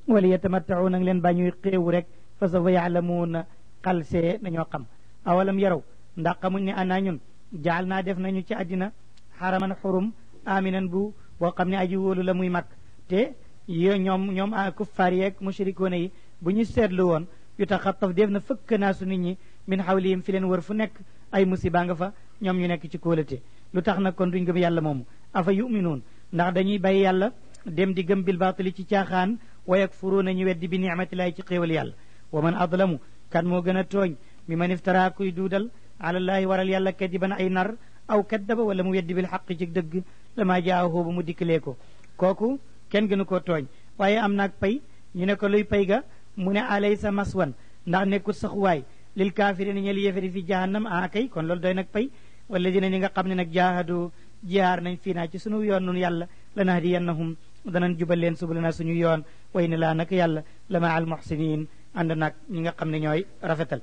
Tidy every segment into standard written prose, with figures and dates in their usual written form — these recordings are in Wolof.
wala yatamattau nang leen bañuy xéewu rek fa sawfa yaalamuuna xalsee nañoo xam awalam yaraw ndax xamuñ ne ana ñun jaal naa def nañu ci àddina xaraman xurum aminan bu boo xam ne aji wóolu la muy mag te ñoom kuffaar yeeg mushrikoona yi bu ñu seetlu woon yu taxattaf def na fëkk naa su nit ñi min xawlihim fi leen wër fu nekk ay musiba nga fa ñoom ñu nekk ci kóolate lu tax nag kon duñ gëm yàlla moomu afa yuminuun ndax dañuy bàyyi yàlla dem di gëm bil baatili ci caaxaan wa yakfuruuna ñu weddi bi nicmatillahi ci xéewal yàlla wa man adlamu kan moo gën a tooñ mi man iftara kuy duudal alallaahi waral yàlla kadiban ay nar aw kaddaba wala mu weddi bil xaq ci dëgg lama jaahu ba mu dikkalee ko kooku kenn gënu koo tooñ waaye am naag pay ñu ne ko luy pay ga mu ne alaysa maswan ndax nekkul saxuwaay lil kaafiriina ñel yéefari fi jahannam kay kon loolu doy nag pay wala dina ñi nga xam ne nag jaahadu jihaar nañ fii naa ci sunu yoon nun yàlla lanahdiyannahum danañ jubal leen subulana suñu yoon way ne laa nag yàlla la maa al muhsinin ànd nag ñi nga xam ne ñooy rafetal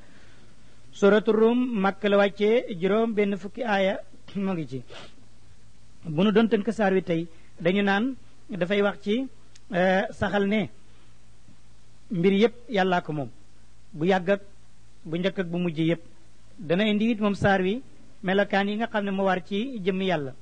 suratu rum màkk la wàccee juróom benn fukki aaya mu ngi ci bu nu doon tënk saar wi tey dañu naan dafay wax ci saxal ne mbir yëpp yàllaa ko moom bu yàgg ak bu njëkk ak bu mujj yëpp dana indi it moom saar wi melokaan yi nga xam ne moo war ci jëmm yàlla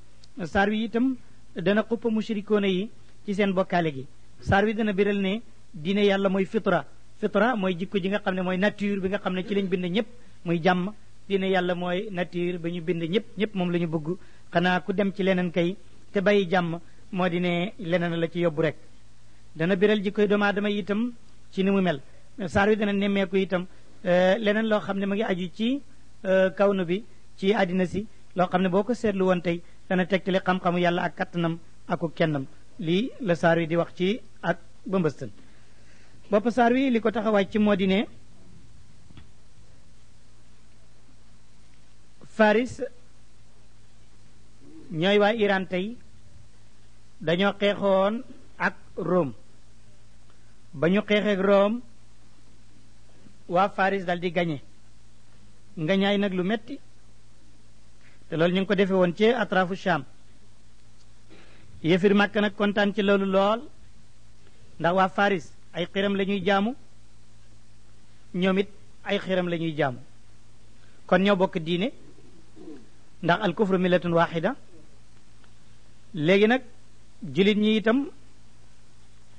saar wi itam dana xuppa mushrikoona yi ci seen bokkaale gi saar wi dana biral ne diine yàlla mooy fitra mooy jikko ji nga xam ne mooy nature bi nga xam ne ci lañ bind ñëpp muy jàmm diine yàlla mooy nature ba ñu bind ñëpp moom la ñu bëgg xanaa ku dem ci leneen kay te bàyyi jàmm moo di ne leneen la ci yóbbu rek dana biral jikkoy doomu aadama yi itam ci ni mu mel saar wi dana nemmeeku itam leneen loo xam ne mu ngi aju ci kawnu bi ci àddina si loo xam ne boo ko seetlu woon tey dana tegtale xam-xamu yàlla ak kattanam aku kennam lii la saar wi di wax ci ak bëmbëstan bopp saar wi li ko tax a wàcc moo di ne Faris ñooy waa Iran tey dañoo xeexoon ak Rome ba ñu xeexeek Rome waa Faris dal di gañe ngañaay nag lu metti te loolu ñu ngi ko defee woon ci atrafu Sham yëfir Màkka nag kontaan ci loolu lool ndax waa Faris ay xiram la ñuy jaamu ñoom it ay xiram la ñuy jaamu kon ñoo bokk diine ndax al kufru millatun waxida léegi nag julit ñi itam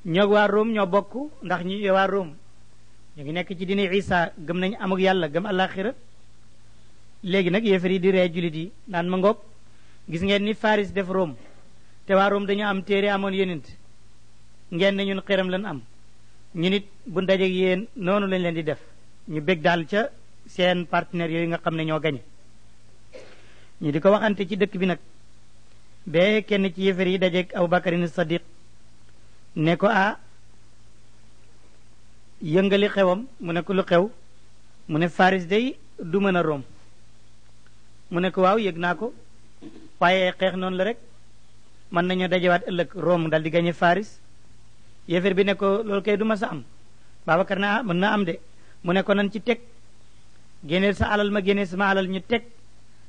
ñoo waa Rome ñoo bokk ndax ñi waa Rome ñu ngi nekk ci diine Isa gëm nañ amuk yàlla gëm àllaaxira léegi nag yéefar yi di ree julit yi naan ma ngoog gis ngeen ni Faris def Rome te waa Rome dañu am téere amoon yonent ngeen ne ñun xiram lan am ñu nit bu ndajeeg yéen noonu lañ leen di def ñu bég daal ca seen partenaires yooyu nga xam ne ñoo gañe ñu di ko waxante ci dëkk bi nag bee kenn ci yéefar yi dajeeg Abubakarin Sadiq ne ko yëngali xewam mu ne ko lu xew mu ne Faris day du mën a Rome mu ne ko waaw yëg naa ko waaye xeex noonu la rek mën nañoo dajewaat ëllëg Rome dal di gañe Faris yéefar bi ne ko loolu kay du ma sa am Babacar ne mën na am de mu ne ko nan ci teg génneel sa alal ma génneel sama alal ñu teg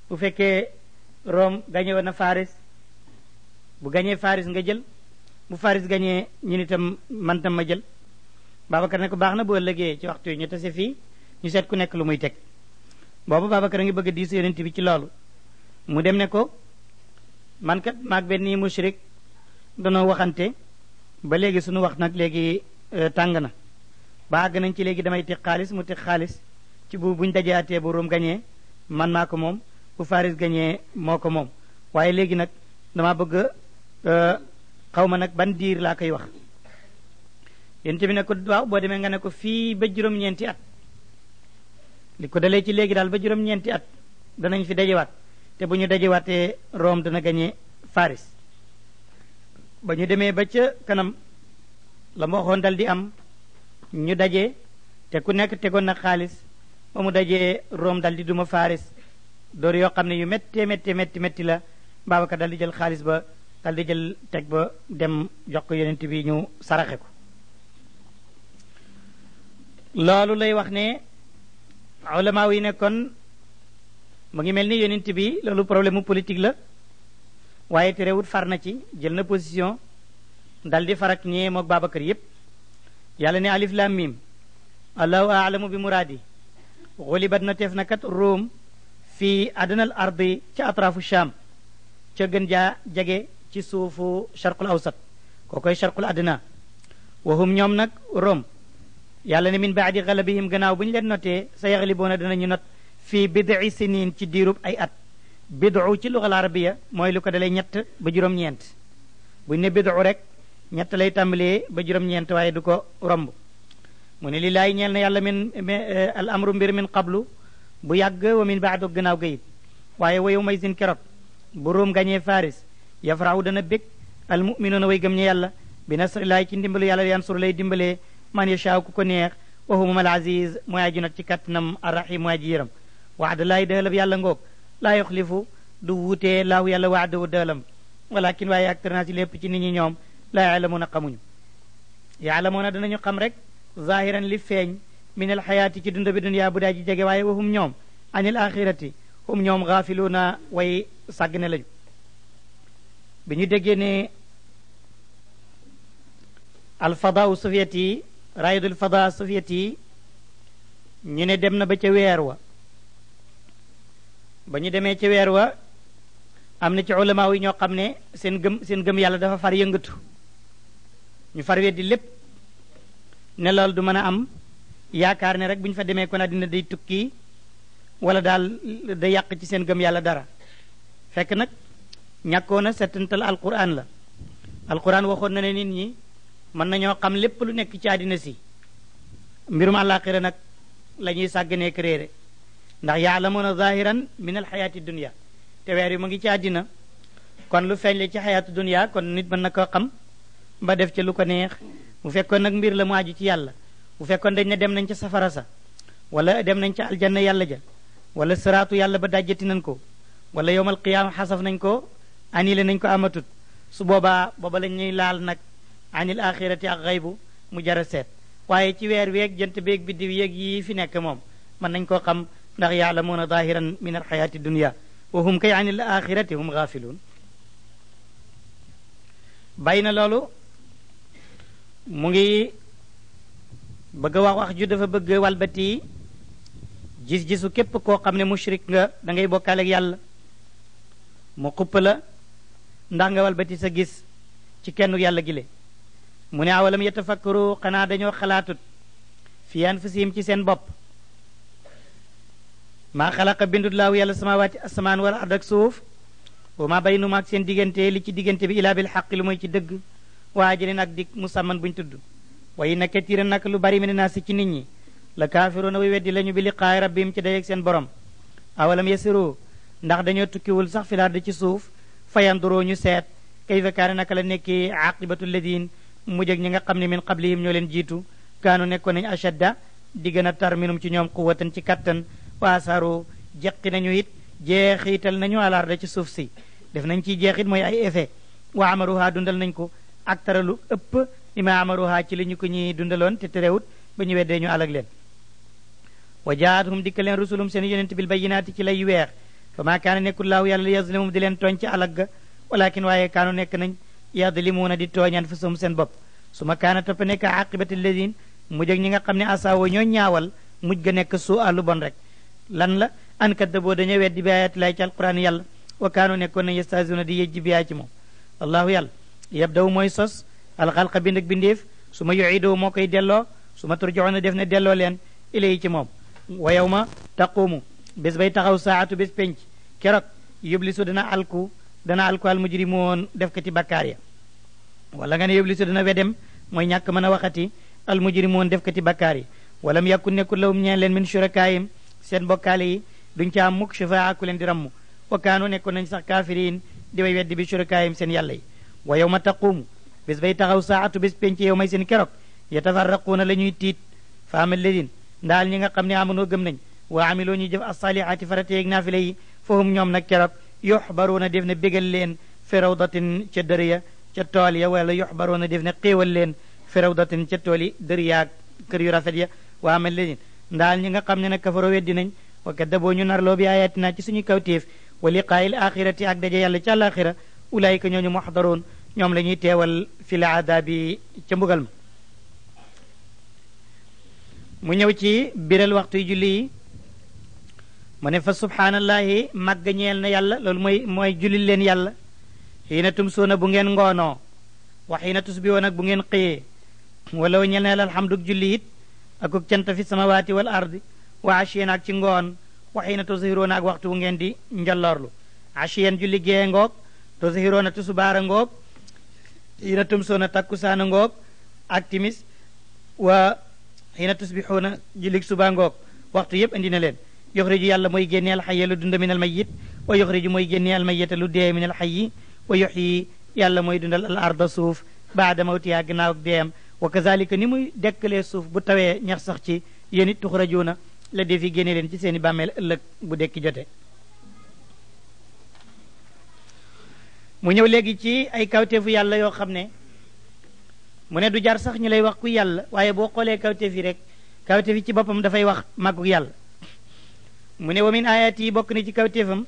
bu fekkee Rome gañe woon na Faris bu gañee Faris nga jël bu Faris gañee ñun itam man tam ma jël Babacar ne ko baax na boo ëllëgee ci waxtu yi ñu tase fii ñu seet ku nekk lu muy teg boobu Babacar a ngi bëgg a diis yonent bi ci loolu mu dem ne ko man kat maag benn mushrik danoo waxante ba léegi suñu wax nag léegi tàng na ba àgg nañ ci léegi damay teg xaalis mu teg xaalis ci buñ dajaatee bu Rome gañee man maa ko moom bu Faris gañee moo ko moom waaye léegi nag dama bëgg xaw ma nag ban diir laa koy wax yonent bi ne ko waaw boo demee nga ne ko fii ba juróom-ñeenti at li ko dalee ci léegi daal ba juróom-ñeenti at danañ fi dajewaat te bu ñu dajewaatee Rome dana gañe Faris ba ñu demee ba ca kanam la ma waxoon dal di am ñu daje te ku nekk tegoon na xaalis ba mu dajee Rome dal di duma Faris door yoo xam ne yu métti la Babacar dal di jël xaalis ba dal di jël teg ba dem jox ko yonent bi ñu saraxe ko loolu lay wax ne ulama yi ne kon mu ngi mel ni yonent bi loolu problème mu politique la waaye terewut far na ci jël na position dal di farak ñee moog Babacar yépp yàlla ne alif lam mim allahu aalamu bi muraadi xulibat na teef na kat Room fii adnal ardi ca atrafu Sham ca gën jaa jege ci suufu charqul awsat kookoy charqul adna wahum ñoom nag Room yàlla ne min baadi galabihim gannaaw bu ñu leen notee sa yaxliboona danañu not fii bid'i sinin ci diirub ay at bidu ci lugal arabiya mooy lu ko dalee ñett ba juróom-ñeent buñ ne bidu rek ñett lay tàmbalee ba juróom-ñeent waaye du ko romb mu ne lillaahi ñeel na yàlla min al amru mbir min qablu bu yàgg wa min baadu gannaaw gayit waaye wa yawma izin keroog bu Ruum gañee Faris yafrahu dana bég al muminuuna way gëm ñe yàlla bi nasrillaahi ci ndimbalu yàlla yansuru lay dimbalee man yashaa ku ko neex wa huwa al aziz mooy aji not ci kattanam arrahim mooy aji yëram waadalaahi dëlab yàlla ngoog laa yuxlifu du wuutee laahu yàlla waadawu dëlam walakin waaye aktar naa ci lépp ci nit ñi ñoom laa yaalamuuna xamuñu yaalamuuna danañu xam rek zahiran li feeñ min alxayaati ci dunda bi dunya bu daa ji jege waaye wahum ñoom anil axirati hum ñoom gaafiluuna way sàgg ne lañu bi ñu déggee ne alfadaa soviet yi raidul fada soviet yi ñu ne dem na ba ca weer wa ba ñu demee ca weer wa am na ci ulama yi ñoo xam ne seen gëm yàlla dafa far yëngatu ñu far weddi lépp ne loolu du mën a am yaakaar ne rek bu ñu fa demee kon àddina day tukki wala daal day yàq ci seen gëm yàlla dara fekk nag ñàkkoon a settantal alquran la alquran waxoon na ne nit ñi mën nañoo xam lépp lu nekk ci àddina si mbirum àllaaxira nag la ñuy sàgganee réere ndax yaalamuuna zahiran min alxayaati dunia te weer yi mu ngi ci àddina kon lu feeñ le ci xayaatu dunia kon nit mën na koo xam ba def ci lu ko neex bu fekkoon nag mbir la mu aju ci yàlla bu fekkoon dañ ne dem nañ ca safara sa wala dem nañ ca aljanna yàlla ja wala siraatu yàlla ba dajjati nañ ko wala yowmal qiyaama xasaf nañ ko anile nañ ko amatut su boobaa booba lañ ñuy laal nag anil axirati ak xaybu mu jara seet waaye ci weer weeg jant beeg biddiw yeeg yi fi nekk moom mën nañ koo xam ndax yaalamuuna zahiran min alxayaati dunia wa hum kay anil axirati hum gaafiluun bàyyi na loolu mu ngi bëgg a wax ju dafa bëgg walbati gis-gisu képp koo xam ne mushrik nga da ngay bokkaale ak yàlla mu xupp la ndax nga walbati sa gis ci kenn yàlla gile mu ne awalam yatafakkaru xanaa dañoo xalaatut fi anfusihim ci seen bopp maa xalaqa bindut laahu yàlla samawaati asamaan wala ard ak suuf wa maa baynuma ak seen diggante li ci diggante bi ilaa bil xaq lu mooy ci dëgg waa ajalin ak dik musamman buñ tudd waaye na katiira nag lu bari min naasi ci nit ñi la kaafiruuna way weddi lañu bi liqaay rabbihim ci dayeeg seen borom awalam yasiru ndax dañoo tukkiwul sax filaar di ci suuf fayanduroo ñu seet kayfa kaana naka la nekkee aqibatu ladin mujj ak ñi nga xam ne min qablihim ñoo leen jiitu kaanu nekkoon nañu ashadda di gën a tar minum ci ñoom quwatan ci kattan waasaaro jeqi nañu it jeexiital nañu alarda ci suuf si def nañ ciy jeexit mooy ay effet wa amaruha dundal nañ ko ak taralu ëpp li ma amaruha ci li ñu ko ñuy dundaloon te terewut ba ñu weddee ñu alag leen wa jaathum dikka leen rusulum seen yonent bil bayinaati ci lay weex fa maa kaana nekkul laahu yàlla li yazlimum di leen tooñ ci alag ga walakin waaye kaanu nekk nañ yadlimuuna di tooñan anfusahum seen bopp su ma kaana topp nekk aqibati alladin mujj ak ñi nga xam ne asaawo ñoo ñaawal mujj ga nekk suu àllu bon rek lan la an kaddaboo dañoo weddi bi ayaati laay ci alquran yàlla wa kaanu nekkoon nañ yastahziuna di yejji biyaa ci moom allahu yàlla yabdaw mooy sos alxalqa bind ak bindeef su ma yuidoo moo koy delloo su ma turjoona def ne delloo leen ilay ci moom wa yawma taqumu bés bay taxaw saatu bés penc keroog yublisu dana alku al mujrimoon def kati bakkaar ya wala nga ne yublisu dana wedem mooy ñàkk mën a waxati al mujrimoon def kati bakkaar yi walam yakun nekkul lahum ñeen leen min shurakaayim seen bokkaale yi duñ ca am mukk shufaa ku leen di ramm wa kaanu nekkoon nañ sax kaafiriin di way weddi bi shurakaayim seen yàlla yi wa yawma taqumu bés bay taxaw saatu bés penc yow may seen keroog yatafarraquuna la ñuy tiit fa ama alladin ndaal ñi nga xam ne amanoo gëm nañ wa amiloo ñuy jëf as-saalihaati farateeg naafile yi fahum ñoom nag keroog yuxbaruuna def na bégal leen fi rawdatin ca dër ya ca tool ya wala yuxbaruuna def na xéewal leen fi rawdatin ca tool yi dër yaag kër yu rafet ya wa ama alladin ndaal ñi nga xam ne nag kafaroo weddi nañ wa kaddaboo ñu narloo bi ayatina ci suñu kawtéef wa liqaayil axirati ak daje yàlla ca àlaxira ulaayika ñooñu muxdaroon ñoom la ñuy teewal fi la aadaabi ca mbugal ma mu ñëw ci biral waxtu julli yi mu ne fa subhaanallahi màgg ñeel na yàlla loolu mooy julli leen yàlla xiina tumsuuna bu ngeen ngoonoo wa xiina tusbihoon ak bu ngeen xëyee wala ñeel na yàlla alhamdug julli it akuk cant fi samawaati wal ardi wa ashiyan ak ci ngoon wa xiina tusihiroona ak waxtu bu ngeen di njolloorlu ashiyan julli gee ngoog tusihiroona tusubaara ngoog xiina tumsuuna takkusaana ngoog ak timis wa xiina tusbixuuna jullig suba ngoog waxtu yëpp indi na leen yoxriju yàlla mooy génne alxayya lu dund min al mayit wa yoxriju mooy génne al mayita lu dee min al xayyi wa yoxyi yàlla mooy dundal al arda suuf baada mawtiha gannaaw ak deeyam wa kazalika ni muy dekkalee suuf bu tawee ñax sax ci yéen it tuxrajuuna la defi génne leen ci seeni bàmmeel ëllëg bu dekki jote mu ñëw léegi ci ay kawteefu yàlla yoo xam ne mu ne du jar sax ñu lay wax ku yàlla waaye boo xoolee kawteef yi rek kawteef yi ci boppam dafay wax màggu yàlla mu ne wa min ayat yi bokk na ci kawteefam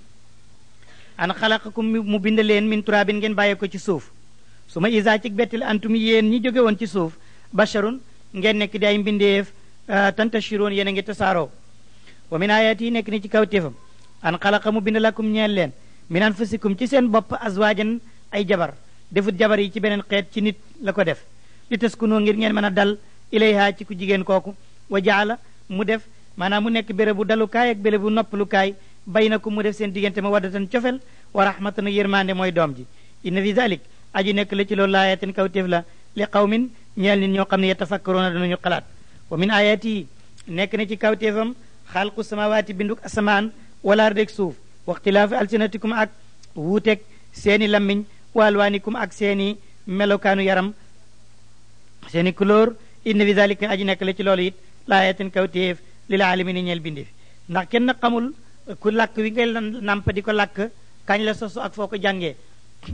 an xalaqakum mu bind leen min turabin ngeen bàyyee ko ci suuf su ma isa ci bettil antum yéen ñi jóge woon ci suuf basharun ngeen nekk di ay mbindeef tantashiroon yéen a ngi tasaaroo wa min ayat yi nekk ni ci kawteefam an xalaqa mu bind lakum ñeel leen min anfusikum ci seen bopp azwaajan ay jabar defut jabar yi ci beneen xeet ci nit la ko def li taskunoo ngir ngeen mën a dal ilayha ci ku jigéen kooku wa jaala mu def maanaam mu nekk bérébu dalukaay ak bérébu noppalukaay baynakum mu def seen diggante ma waddatan cofel wa rahmatan yërmande mooy doom ji inna fi zalik aji nekk la ci loolu laayatin kawtéef la li qawmin ñeel nit ñoo xam ne yatafakkaruuna danañu xalaat wa min ayati nekk na ci kawtéefam xalqu samawaati binduk asamaan wala ardeg suuf waxtilaafi alsinatikum ak wuuteg seeni lammiñ wa alwaanikum ak seeni melokaanu yaram seeni couleur inna fi zalika aji nekk la ci loolu it laayatin kawtéef lil alamina ñeel bindeef ndax kenn xamul ku làkk wi ngay namp di ko làkk kañ la sosu ak foo ko jàngee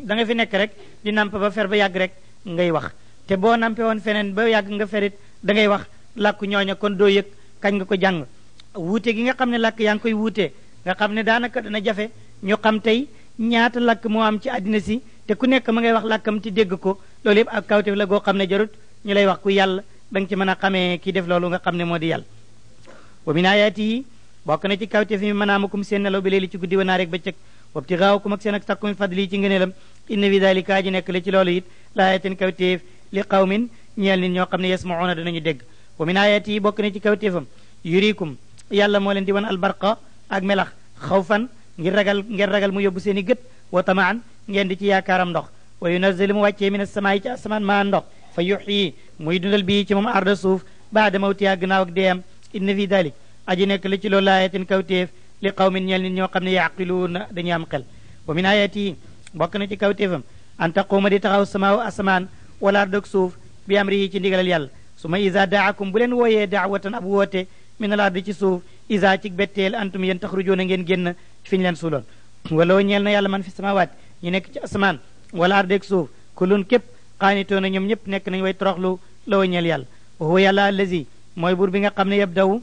da nga fi nekk rek di namp ba fer ba yàgg rek ngay wax te boo nampe woon feneen ba yàgg nga ferit da ngay wax làkku ñooña kon doo yëg kañ nga ko jàng wuute gi nga xam ne làkk yaa ngi koy wuute nga xam ne daanaka dana jafe ñu xam tey ñaata làkk moo am ci àddina si te ku nekk ma ngay wax làkkam ti dégg ko loolu yëpp ak kawteef la goo xam ne jarut ñu lay wax ku yàlla da nga ci mën a xamee kii def loolu nga xam ne moo di yàlla wa min ayaatihi bokk na ci kawteef mi manaamukum seen nelaw bi léegi ci guddi wa naa rek bëccëg wabtigaakum ak seen ak takku min fadli ci ngëneelam inna fi dalika ji nekk la ci loolu it laayatin kawteef li qawmin ñeel nit ñoo xam ne yasmauna danañu dégg wa min ayaatihi bokk na ci kawteefam yurikum yàlla moo leen di wan albarqa ak melax xawfan ngir ragal mu yóbbu seen i gët wa tamaan ngeen di ci yaakaaram ndox wa yunazzilu mu wàccee min asamaay ci asamaan maa ndox fa yuxyi muy dundal bii ci moom arda suuf baada mawtiha gannaaw ak deeyam inna fi dalik aji nekk la ci loolu laayatin kawteef li qawmin ñeel nit ñoo xam ne yaqiluuna dañuy am xel wa min ayati bokk na ci kawteefam an taquuma di taxaw samaaw asamaan wala ardog suuf bi amri yi ci ndigalal yàlla su ma isa daakum bu leen wooyee daawatan ab woote min al ardi ci suuf isa ci betteel antum yéen taxrujoona ngeen génn fi ñu leen suuloon wala ñeel na yàlla man fi samawaat ñu nekk ci asamaan wala ardeg suuf kulun képp xaanitoona ñoom ñëpp nekk nañ way toroxlu la wa ñeel yàlla wa huwa yàlla allazi mooy buur bi nga xam ne yabdaw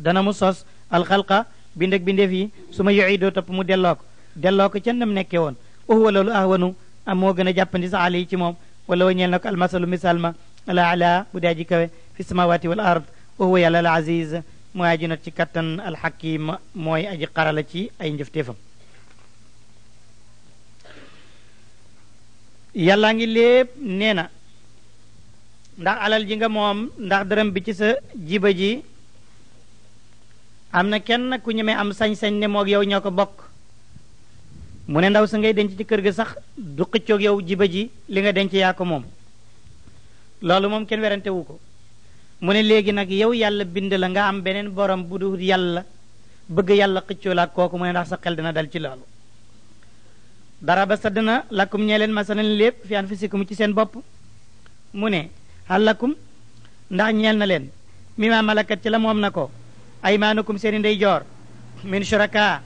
dana mu sos alxalqa bind ak bindeef yi su ma yuidoo topp mu delloo ko ca nam nekkee woon wa huwa loolu ahwanu am moo gën a jàppandi sa ali ci moom wala wa ñeel na ko almasalu misaal ma ala ala bu daa ji kawe fi samawati wal ard wa huwa yàlla al aziz mooy aji not ci kattan alxakim mooy aji xarala ci ay njëfteefam yàllaa ngi lépp nee na ndax alal ji nga moom ndax dërëm bi ci sa jiba ji am na kenn ku ñemee am sañ-sañ ne moog yow ñoo ko bokk mu ne ndaw sa ngay denc ci kër ga sax du xëccoog yow jiba ji li nga denc yaa ko moom loolu moom kenn werante wu ko mu ne léegi nag yow yàlla bind la nga am beneen borom bu du yàlla bëgg yàlla xëccoo la ak kooku mu ne ndax sa xel dina dal ci loolu dara ba sadd na lakum ñee leen masalan lépp fi anfusikum ci seen bopp mu ne hal lakum ndax ñeel na leen mimma malakat ci la moom na ko aymaanukum seeni ndeyjoor min shuraka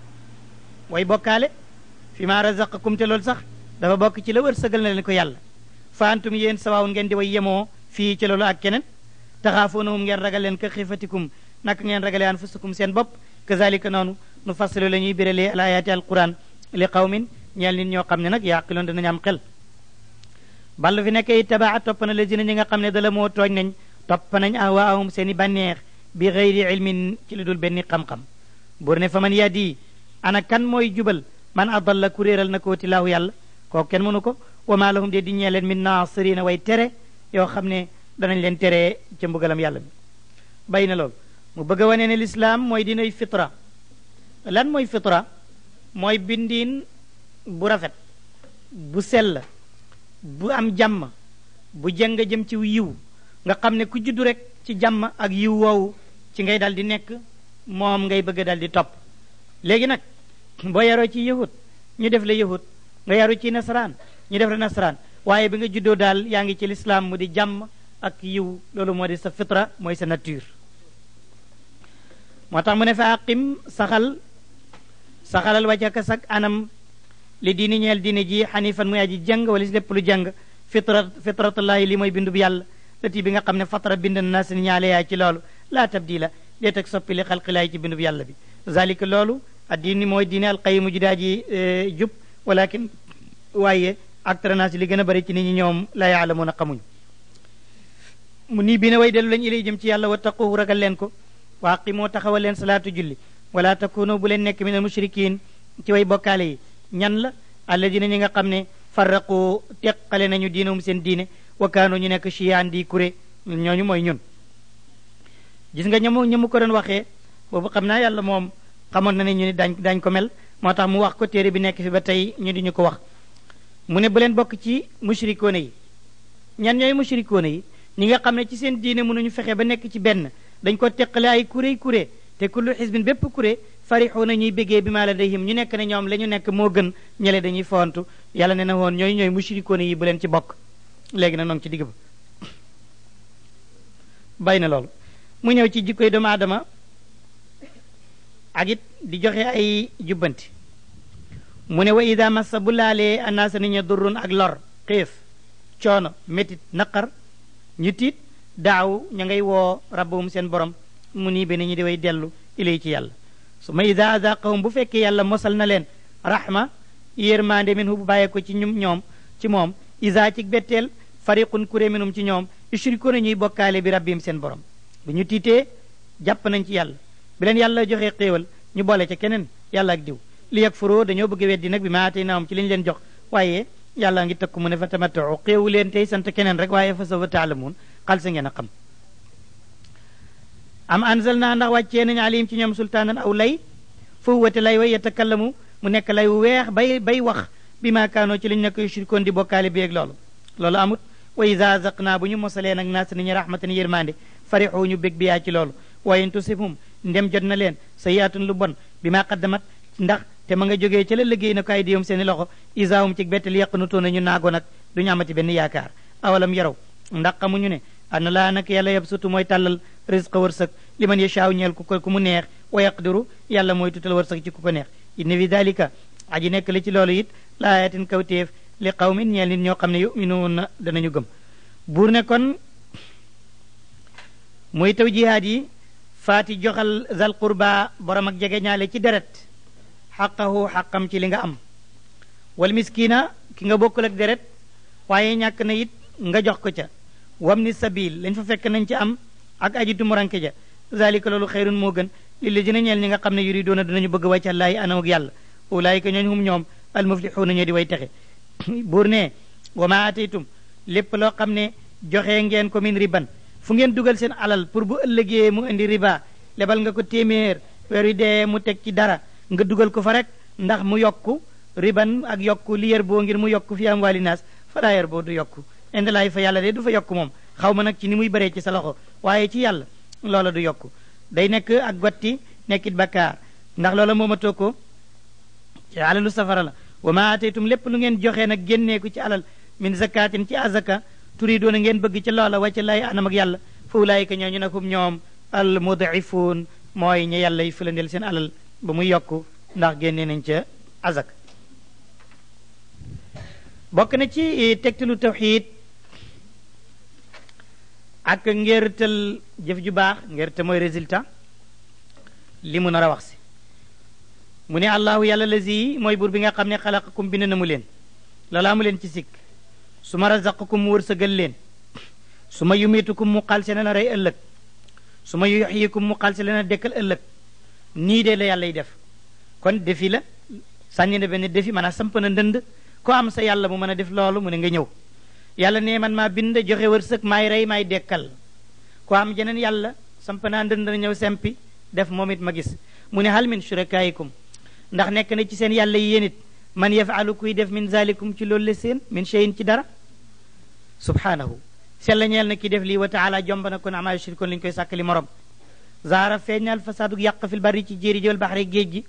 way bokkaale fi ma razaqakum te loolu sax dafa bokk ci la wërsëgal na leen ko yàlla fa antum yéen sawaawun ngeen di way yemoo fii ci loolu ak keneen taxaafoonahum ngeen ragal leen ka xiifatikum naka ngeen ragalee anfusakum seen bopp kazalika noonu nu fassilu la ñuy biralee al ayaati al quran li qawmin ñeel nit ñoo xam ne nag yaqiloon danañu am xel ballu fi nekkee ittabaa topp na lazina ñi nga xam ne dala moo tooñ nañ topp nañ ahwaahum seeni bànneex bi gayri ilmin ci lu dul benn xam-xam buur ne fa man yadi ana kan mooy jubal man adalla ku réeral na ko tilaahu yàlla kooku kenn mënu ko wa maa lahum de di ñee leen min naasirina way tere yoo xam ne danañ leen tere ca mbugalam yàlla bi bay na loolu mu bëgg a wane ne lislaam mooy dinay fitra lan mooy fitra mooy bindiin bu rafet bu sell bu am jàmm bu jëng jëm ci yiw nga xam ne ku juddu rek ci jàmm ak yiw woowu ci ngay dal di nekk moom ngay bëgg dal di topp léegi nag boo yaroo ci yahud ñu def la yahud nga yaru ci nasaraan ñu def la nasaraan waaye bi nga juddoo daal yaa ngi ci lislaam mu di jàmm ak yiw loolu moo di sa fitra mooy sa nature moo tax mu ne fa aqim saxalal wajhaka sak anam li diini ñeel diine ji xanifan muy aji jàng wala si lépp lu jàng fitratullahi li mooy bindu bi yàlla lati bi nga xam ne fatra bind na si ñaale yaay ci loolu laa tabdila déet ak soppi li xalqilaay ci bindu bi yàlla bi zalika loolu addiini mooy diine alqayimu judaa ji jub walakin waaye aktara naas li gën a bëri ci nit ñi ñoom la yaalamuuna xamuñu mu nii bi ne way dellu lañ ilay jëm ci yàlla wattaquhu ragal leen ko wa aqimoo taxawal leen salaatu julli wala takunu bu leen nekk min al mushrikin ci way bokkaale yi ñan la alladina ñi nga xam ne farraqu teqale nañu diinahum seen diine wa kaanu ñu nekk chiyaan di kuré ñooñu mooy ñun gis nga ñamu ko doon waxee boobu xam naa yàlla moom xamoon na ne ñu ne dañ ko mel moo tax mu wax ko téere bi nekk fi ba tey ñu di ñu ko wax mu ne bu leen bokk ci mushrikoone yi ñan ñooy mushrikoone yi ñi nga xam ne ci seen diine mënuñu fexe ba nekk ci benn dañ ko teqale ay kuré te kullu xisbin bépp kuré farixuuna ñuy béggee bi maa ladayhim ñu nekk ne ñoom la ñu nekk moo gën ñele dañuy fontu yàlla ne na woon ñooy mushrikoone yi bu leen ci bokk léegi nag noonu ci digg ba bay na loolu mu ñëw ci jikkoy doomu aadama ak it di joxe ay jubbanti mu ne wa ida massa bu laalee annaasa nit ña durrun ak lor xiif coono métit naqar ñu tiit daaw ña ngay woo rabbahum seen borom mu nii be ni ñu di way dellu ilay ci yàlla su ma ida azaqahum bu fekkee yàlla mosal na leen rahma yërmande minhu bu bàyyee ko ci ñoom ci moom isa ci betteel fariqun kuré minum ci ñoom yushrikuuna ñuy bokkaale bi rabbihim seen borom bu ñu tiitee jàpp nañ ci yàlla bi leen yàlla joxee xéewal ñu boole ca keneen yàlla ak diw li yakfuroo dañoo bëgg weddi nag bi ma aataynaahum ci li ñu leen jox waaye yàlla ngi tëkku mu ne fa tamattu xéewu leen tey sant keneen rek waaye fa sawfa taalamuun xal sa ngeen a xam am anzalna ndax wàccee nañu alayhim ci ñoom sultaanan aw lay fa huwa te lay way yatakallamu mu nekk lay wu weex bay wax bi ma kaanoo ci liñ nekk yushrikoon di bokkaale bi ak loolu amut wa iza azaqnaa bu ñu mosalee nag naas ni ñu rahmatan yërmande farixu ñu bég bi yaa ci loolu waaye in tusibhum ndem jot na leen sayyi'atun lu bon bi ma qaddamat ndax te ma nga jógee ca la liggéey na ko ay diyum seeni loxo isaahum ci bettel yaqnutuuna ñu naago nag du ñu amati benn yaakaar awalam yaraw ndax xamuñu ne ana laa nag yàlla yabsutu mooy tàllal rizqa wërsëg li man yashaaw ñeel ku mu neex wa yaqdiru yàlla mooy tutal wërsëg ci ku ko neex inna fi dalika aji nekk li ci loolu it la ayatin kawtéef li qawmin ñeel nit ñoo xam ne yuminuuna danañu gëm buur ne kon muy taw jihaad yi faati joxal zal qurba borom ak jege ñaale ci deret xaqahu xaqam ci li nga am wal miskina ki nga bokkul ak deret waaye ñàkk na it nga jox ko ca wam ni sabil lañ fa fekk nañ ci am ak aji tumuranke ja zalika loolu xayrun moo gën li la dina ñeel ñi nga xam ne yuriduuna dinañu bëgg wàcca laayi anam ak yàlla ulaayika ñooñ hum ñoom almuflixuuna ñoo di way texe buur ne wa ma ataytum lépp loo xam ne joxe ngeen ko min riban fu ngeen dugal seen alal pour bu ëllëgee mu indi riba lebal nga ko téeméer weer wi dee mu teg ci dara nga dugal ko fa rek ndax mu yokku riban ak yokku li yër boo ngir mu yokku fi am waali naas falaa yër boo du yokku indi laay fa yàlla de du fa yokku moom xaw ma nag ci ni muy bëree ci sa loxo waaye ci yàlla loola du yokku day nekk ak gotti nekkit bakkaar ndax loola moomatoo ko ci alalu safara la wa ma ataytum lépp lu ngeen joxee nag génneeku ci alal min zakatin ci azaka turidoona ngeen bëgg ci loola wàcca lay anam ak yàlla fa ulaayika ñooñu nag hum ñoom al mudifuun mooy ña yàlla yi fulandeel seen alal ba muy yokku ndax génnee nañ ca azaka bokk na ci tegtalu tawxiid ak ngéertal jëf ju baax ngéertal mooy résultat li mu nar a wax si mu ne allahu yàlla lazi mooy buur bi nga xam ne xalaqakum bind na mu leen loolaa mu leen ci sikk su ma razaqakum mu wërsëgal leen su ma yumitukum mu xalse na la rey ëllëg su ma yuxyikum mu xalse la na dekkal ëllëg nii de la yàlla y def kon defi la sànni na benn defi maanaam samp na ndënd ko am sa yàlla mu mën a def loolu mu ne nga ñëw yàlla ne man maa bind joxe wërsëg maay rey maay dekkal ko am jeneen yàlla samp naa ndënd na ñëw sempi def moom it ma gis mu ne hal min shurakaikum ndax nekk na ci seen yàlla yi yéen it man yafalu kuy def min zalikum ci loolu le seen min cheyin ci dara subhanahu sella ñeel na ki def lii wa taala jomb na kon ama yushrikun li ñu koy sàkkali morom zaara feeñal fasaadu yàq fil bari ci jéeri jëwal baxre géej gi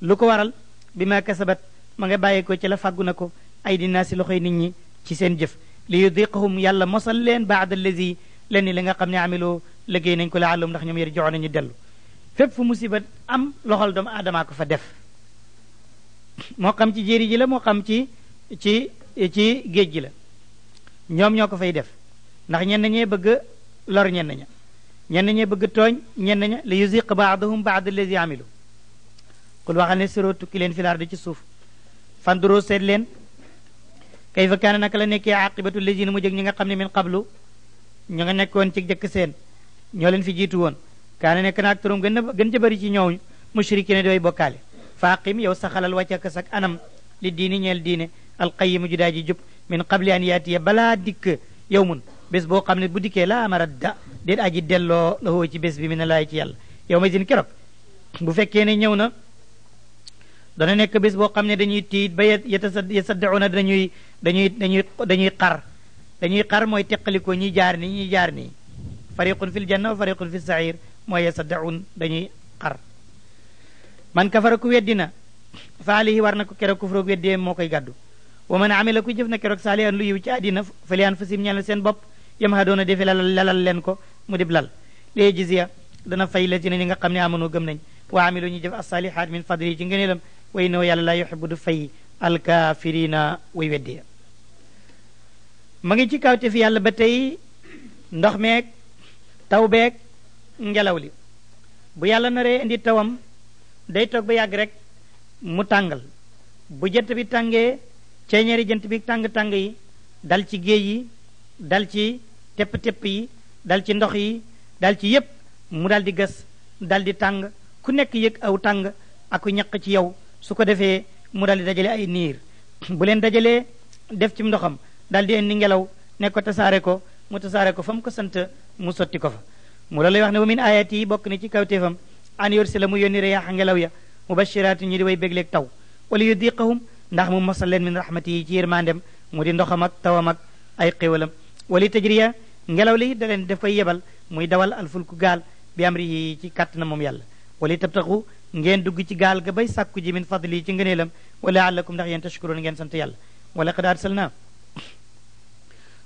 lu ko waral bi ma kasabat ma nga bàyyee ko ci la fàggu na ko ay dinaa si loxoy nit ñi ci seen jëf li yudiqahum yàlla mosal leen baada allazi leen ni li nga xam ne amiloo liggéey nañ ko la àllum ndax ñoom yar joxo nañu dellu fépp fu musiba am loxol doomu aadamaa ko fa def moo xam ci jéeri ji la moo xam ci géej gi la ñoom ñoo ko fay def ndax ñenn ñee bëgg lor ñenn ñee bëgg tooñ ñenn ña li yuziq baadahum baada allazi amilu qul waxal ne siroo tukki leen fil ardi ci suuf fanduroo seet leen kayfa kaana naka la nekkee aqibatu lazina mu jëg ñi nga xam ne min qablu ñu nga nekkoon ci jëkk seen ñoo leen fi jiitu woon kaana nekk na aktarum gën ca bëri ci ñooñu mushrikina dooy bokkaale faaqim yow saxalal wàccaka sak anam li diini ñeel diine alqayimu ju daa ji jub min qabli an yaatiya balaa dikk yow mun bés boo xam ne bu dikkee laa maradda déet aji delloo la hoo ci bés bi mi ne laay ci yàlla yow ma sin keroog bu fekkee ne ñëw na dana nekk bés boo xam ne dañuy tiit ba yasaddauna dañuy xar mooy teqalikoo ñiy jaar nii fariqun fil janna wa fariqun fi sair mooy yasaddaun dañuy xar man kafara ku weddina fa alayhi war na ko keroog kufroog weddee moo koy gàddu wa man amila ku jëf na keroog saalihan lu yiw ci àddina fa li anfusihim ñeel seen bopp yam hadoona defe lalal leen ko mu dib lal lee jisiya dana fay la ci ne ñi nga xam ne amanu gëm nañ wa amilu ñu jëf as-salihat min fadli ci ngëneelam wa innahu yàlla laa yuhibbu du fay alkafirina way weddee ma ngi ci kawte fi yàlla ba tey ndox meeg taw beeg ngelaw li bu yàlla naree indi tawam day toog ba yàgg rek mu tàngal bu jant bi tàngee ceeñeeri jant bi tàng-tàng yi dal ci géej yi dal ci tepp-tepp yi dal ci ndox yi dal ci yépp mu dal di gas dal di tàng ku nekk yëg aw tàng aku ñaq ci yow su ko defee mu dal di dajale ay niir bu leen dajalee def ci ndoxam dal di indi ngelaw ne ko tasaare ko mu tasaare ko fa mu ko sant mu sotti ko fa mu la lay wax ne wa min ayati yi bokk na ci kawteefam an yursila mu yónni riyaaxa ngelaw ya mubashiraati ñu di way bégleeg taw wala yudiqahum ndax mu mosal leen min rahmati yi ci yërmandem mu di ndoxam ak tawam ak ay xéwalam wali tajriya ngelaw li da leen def koy yebal muy dawal alfulku gaal bi amri yi ci kàtt na moom yàlla wali tabtaxu ngeen dugg ci gaal ga bay sàkku ji min fadli yi ci ngëneelam wala allakum ndax yéen tashkuroon ngeen sant yàlla wala qad arsalna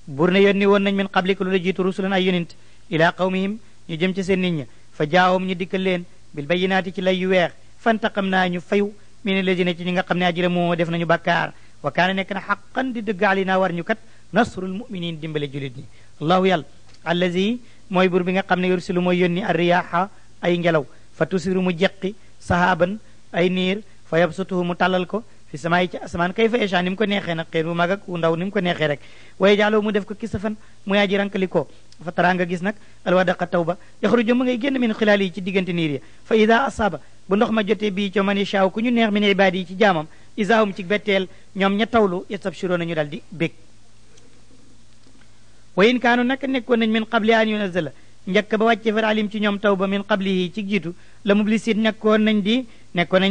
bur ne yónni woon nañ min qablika lu la jiitu rusulan ay yonent ila qawmihim ñu jëm ci seen nit ña fa jaawum ñu dikkal leen bil bayinaati ci lay yu weex fantaqam naa ñu fayu min alladina ci ñi nga xam ne ajramu def nañu bakkaar wa kaana nekk na xaqan di dëgg alinaa war ñu kat nasrul muminin dimbale julit ñi allahu yàlla allazi mooy bur bi nga xam ne yursilu mooy yónni arriyaha ay ngelaw fa tusiru mu jeqi sahaban ay niir fa yabsutuhu mu tàllal ko fi samaay ci asamaan kay fa échan ni mu ko neexee nag xëy bu mag ak ndaw ni mu ko neexee rek waaye jaaloo mu def ko kisafan muy aji rankalikoo fa taraa nga gis nag alwadaqa taw ba yaxruju ma ngay génn min xilaal yi ci diggante niir yi fa ida asaba bu ndox ma jotee bii co man yashaaw ku ñu neex min ibaadi yi ci jaamam isaahum ci betteel ñoom ña tawlu yastabshiroona ñu dal di bég wa in kaanu nag nekkoon nañ min qabli an yunazala njëkk ba wàcce far alim ci ñoom taw ba min qablihi ci jiitu la mublisin nekkoon nañ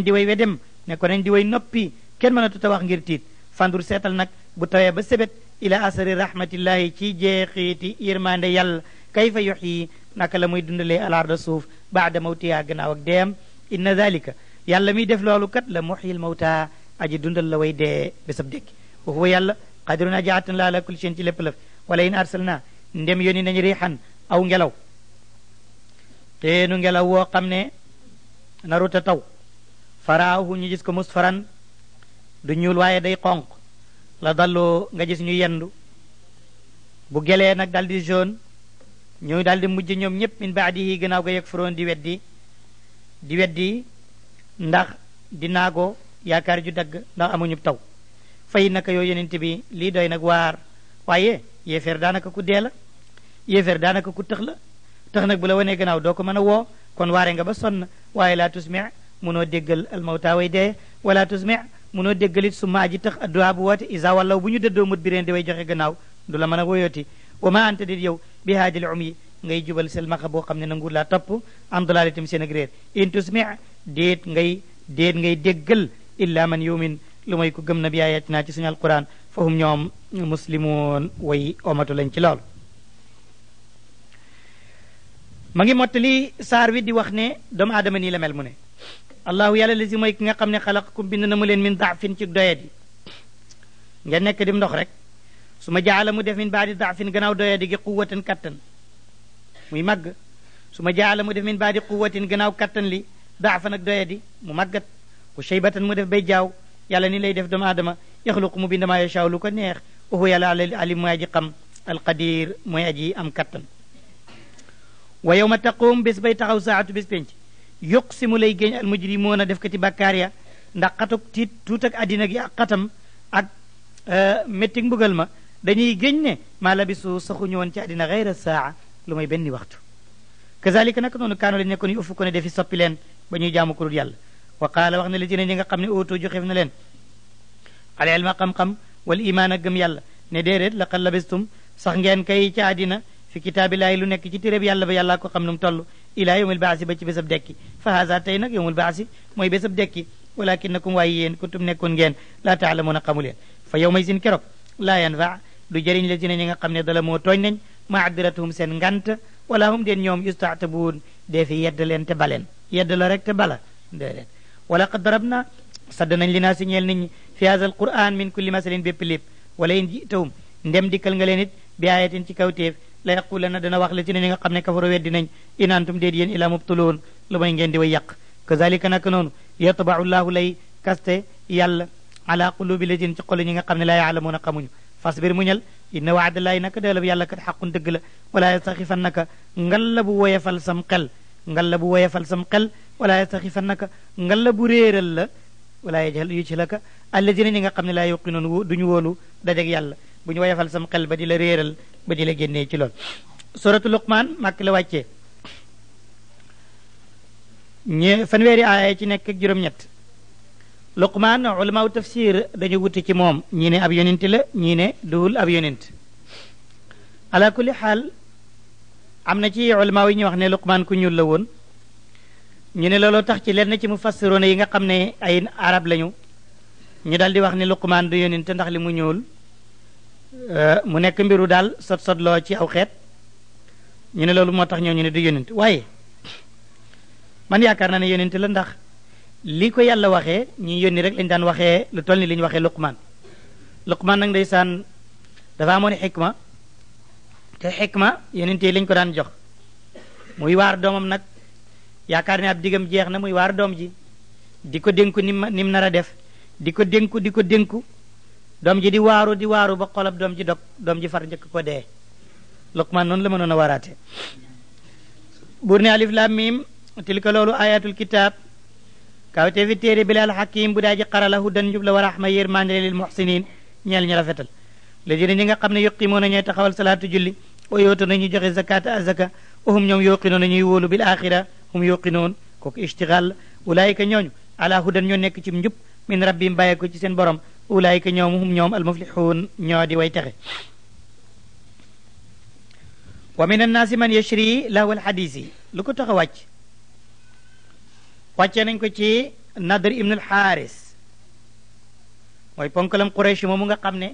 di way wedem nekkoon nañ di way noppi kenn mënatu ta wax ngir tiit fandur seetal nag bu tawee ba sebet ila asari rahmatillahi ci jeexiiti yërmande yàlla kayfa yuxyi naka la muy dundalee alarda suuf baada mawtiha gannaaw ak deem inna dalika yàlla miy def loolu kat la muxyil mawta aji dundal la way dee bésab dékki wa huwa yàlla qadirun aji attan la ala kulli shay'in ci lépp lëf wala in arsalna ndem yónni nañ riixan aw ngelaw teenu ngelaw woo xam ne naruta taw faraahu ñu gis ko musfaran du ñuul waaye day xonq la dalloo nga gis ñu yendu bu gelee nag dal di jaune ñu dal di mujj ñoom ñëpp min baadihi gannaaw ga yakfuroon di weddi ndax di naagoo yaakaar ju dagg ndax amuñu taw fay naka yoo yenente bi lii doy nag waar waaye yéefeer daanaka ku dee la yéeféer daanaka ku tëx la tëx nag bu la wanee gannaaw doo ko mën a woo kon waare nga ba sonn waaye laa tusmi munoo déggal almawta way dee wala tusmi munoo déggalit su maa ji tëx adduwaa bu woote isa wallaw bu ñu dëddoo mut bi reen di way joxe gannaaw du la mën a woyooti wa ma anta dit yow bi haadil um ngay jubal sel maxa boo xam ne nangu laa topp am dalaalitam seen ak réer in tusmi déet ngay déggal illa man yumin lu may ko gëm na bi ayatina ci suñu alquran fahum ñoom muslimoon way omatu lañ ci lool ma ngi mottali saar wi di wax ne doomu aadama nii la mel mu ne allahu yàlla la si mooy ki nga xam ne xalaqakum bind na mu leen min daafin ci doyadi ngeen nekk dim ndox rek su ma jaala mu def min baadi daafin gannaaw doyadi gi quwatan kattan muy màgg su ma jaala mu def min baadi quwatin gannaaw kattan li daafan ak doyadi mu màggat wa shaybatan mu def bay jaaw yàlla ni lay def doomu aadama yaxluqu mu bind maa yashaaw lu ko neex wa huwa yàlla alim mooy aji xam alqadir mooy aji am kattan wa yawma taquum bés bay taxaw saatu bés penc yuqsimu lay géñ almujrimoon a def ko ci bàkkaar ya ndax xatuk tiit tuut ak addina gi ak xatam ak méttig mbugal ma dañuy géñ ne maa labisu saxuñu woon ci addina gayra saa lu may benn waxtu kazalika nag noonu kaano lañ nekkoon yu uffu ko ne defi soppi leen ba ñuy jaamu ko dul yàlla wa qaala wax na li ci ne ñi nga xam ne ooto joxeef na leen al ilma xam-xam wal imaan a gëm yàlla ne déedéet laqad labistum sax ngeen kay ci àddina fi kitaabillahi lu nekk ci téréb yàlla ba yàllaa ko xam nu mu toll ilaa yawmil baasi ba ci bésab dekki fa haza tey nag yawmul baasi mooy bésab dekki walakinakum waaye yéen kuntum nekkoon ngeen laa taalamuuna xamu leen fa yow may sin keroog laa yanfa du jëriñ la ci ne ñi nga xam ne dala moo tooñ nañ maadiratuhum seen ngant wala hum den ñoom yustaatabuun dee fi yedd leen te baleen yedd la rek te bala déedéet wala qad darabna sadd nañ li naa si ñeel nit ñi fi hada al quran min kulli masalin bépp lépp wala in jitawum ndem dikkal nga leen it bi ayatin ci kawtéef la yaqulanna dana wax la ci ne ñi nga xam ne kafaru weddi nañ in antum déet yéen ila mubtuluun lu may ngeen di way yàq kazalika naka noonu yatbau llahu lay kaste yàlla ala qulubi ladin ci xol ñi nga xam ne laa yaalamuuna xamuñu fasbir muñal inna waadallaahi naka deelab yàlla kat xaqun dëgg la wala yastaxifannaka ngal la bu woyefal sam xel ngal la bu woyefal sam xel wala yastaxifannaka ngal la bu réeral la wala yajhal yu ci la ka alladina ñi nga xam ne laa yuqinoon duñu wóolu dajeg yàlla bu ñu woyefal sam xel ba di la réeral ba di la génnee ci lool suratu luqmaan màkk la wàccee fanweeri aaya ci nekk ak juróom-ñett luqmaan ulamaaw tafsir dañu wuti ci moom ñii ne ab yonent la ñii ne duhul ab yonent ala kulli xaal am na ci ulamaaw yi ñu wax ne luqmaan ku ñuul la woon ñu ne looloo tax ci lenn ci mufassiroon yi nga xam ne ay arab lañu ñu daal di wax ne luqmaan du yonent ndax li mu ñuul mu nekk mbiru daal sot-sotloo ci aw xeet ñu ne loolu moo tax ñoo ñu ne du yonent waaye man yaakaar naa ne yonent la ndax li ko yàlla waxee ñi yónni rek lañ daan waxee lu toll ni li ñu waxee luqmaan luqmaan nag ndeysaan dafa amoon xikma te xikma yonent yi lañ ko daan jox muy waar doomam nag yaakaar ne ab digam jeex na muy waar doom ji di ko dénku nim nar a def di ko dénku doom ji di waaru ba xolab doom ji dog doom ji far njëkk ko dee luqmaan noonu la mënoon a waaraate buur ne alif lam mim tilka loolu ayatul kitab kawte fi téere bi laal xakim bu daa ji xarala hudan njub la wa rahma yërmande lil muhsinin ñeel ñu rafetal léegi ñi nga xam ne yuqimoona ñooy taxawal salaatu julli o yooto nañuy joxe zakata azaka ohum ñoom yuqinoon nañuy wóolu bil axira hum yuqinoon kooku ishtigal ulaayika ñooñu ala hudan ñoo nekk ci njub min rabbim bàyyee ko ci seen borom ulaayika ñoom hum ñoom almuflixuun ñoo di way texe wa min annaasi man yashri lahu alxadisi lu ko tax a wàcce nañ ko ci Nadr ibn al-Xaaris mooy ponkalam Quraysh moomu nga xam ne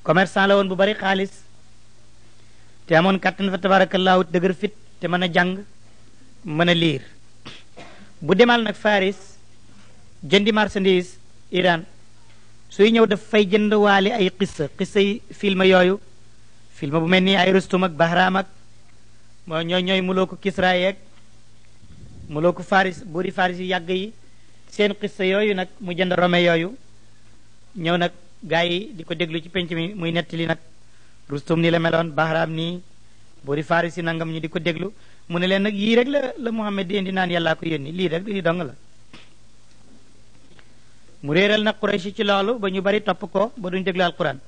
commerçant la woon bu bari xaalis te amoon kàttan fa tabarakallahu dëgër fit te mën a jàng mën a liir bu demal nag Faris jëndi marchandise Iran suy ñëw daf fay jënd waale ay xissa yi film yooyu film bu mel ni ay Rustum ak Bahram ak moo ñooy muloo ko Kisra yeeg muloo ko Faris buuri Faris yu yàgg yi seen xissa yooyu nag mu jënd rome yooyu ñëw nag gaa yi di ko déglu ci penc mi muy nettali nag Rustum ni la meloon Bahram nii buuri Faris yi nangam ñu di ko déglu mu ne leen nag yii rek la Muhammad di indi naan yàllaa ko yónni lii rek lii dong la mu réeral nag Quraysh ci loolu ba ñu bari topp ko ba duñ déglu alquran